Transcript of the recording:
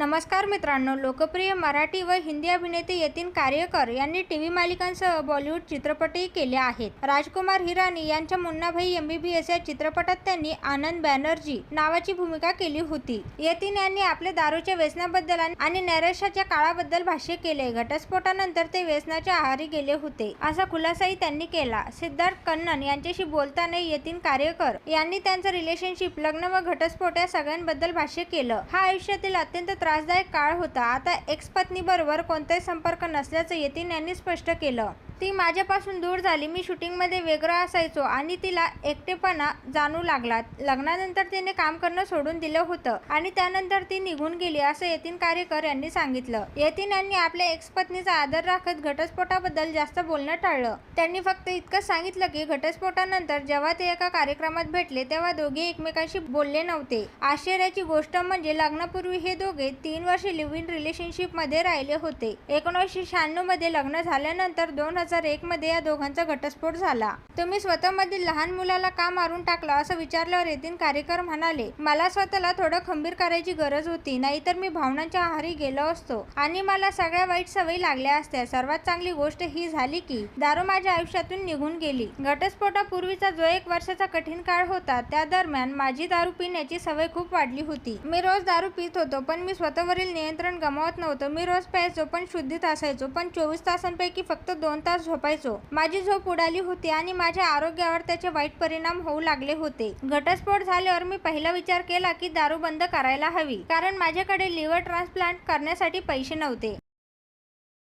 नमस्कार मित्रांनो, लोकप्रिय मराठी व हिंदी अभिनेते यतीन कार्यकर यांनी टीव्ही मालिकांसह बॉलिवूड चित्रपटही केले आहेत. राजकुमार हिरानी यांच्या मुन्नाभाई MBBS या चित्रपटात त्यांनी आनंद बॅनर्जी नावाची भूमिका केली होती. यतीन यांनी आपल्या दारूच्या व्यसनाबद्दल आणि नैराश्याच्या काळाबद्दल भाष्य केले. घटस्फोटानंतर ते व्यसनाच्या आहारी गेले होते, असा खुलासाही त्यांनी केला. सिद्धार्थ कन्नन यांच्याशी बोलताना यतीन कार्यकर यांनी त्यांचं रिलेशनशिप, लग्न व घटस्फोट या सगळ्यांबद्दल भाष्य केलं. हा आयुष्यातील अत्यंत त्रासदायक काळ होता. आता एक्स पत्नीबरोबर कोणताही संपर्क नसल्याचं यतीन यांनी स्पष्ट केलं. ती माझ्यापासून दूर झाली. मी शूटिंगमध्ये वेगळं असायचो आणि तिला एकटेपणा जाणू लागला. लग्नानंतर तिने काम करणं सोडून दिलं होतं आणि त्यानंतर ती निघून गेली, असं यतीन कार्यकर यांनी सांगितलं. यतीन यांनी आपल्या एक्स पत्नीचा आदर राखत घटस्फोटाबद्दल जास्त बोलणं टाळलं. त्यांनी फक्त इतकंच सांगितलं की घटस्फोटानंतर जेव्हा ते एका कार्यक्रमात भेटले तेव्हा दोघे एकमेकांशी बोलले नव्हते. आश्चर्याची गोष्ट म्हणजे लग्नापूर्वी हे दोघे 3 वर्षे लिव्ह इन रिलेशनशिपमध्ये राहिले होते. 1996 मध्ये लग्न झाल्यानंतर 2001 मध्ये या दोघांचा घटस्फोट झाला. तुम्ही स्वतःमधील लहान मुलाला का मारून टाकलं, असं विचारल्यावर यतीन कार्यकर म्हणाले, मला स्वतःला थोडं खंबीर करायची गरज होती, नाहीतर मी भावनांच्या आहारी गेलो असतो आणि मला सगळ्या वाईट सवयी लागल्या असत्या. सर्वात चांगली गोष्ट ही झाली की दारू माझ्या आयुष्यातून निघून गेली. घटस्फोटापूर्वीचा जो 1 वर्षाचा कठीण काळ होता, त्या दरम्यान माझी दारू पिण्याची सवय खूप वाढली होती. मी रोज दारू पित होतो, पण मी स्वतःवरील नियंत्रण गमावत नव्हतो. मी रोज प्यायचो पण शुद्धीत असायचो, पण 24 तासांपैकी फक्त 2 तास झोपायचो. माझी झोप उडाली होती आणि माझ्या आरोग्यावर त्याचे वाईट परिणाम होऊ लागले होते. घटस्फोट झाल्यावर मी पहिला विचार केला की दारू बंद करायला हवी, कारण माझ्याकडे लिव्हर ट्रान्सप्लांट करण्यासाठी पैसे नव्हते.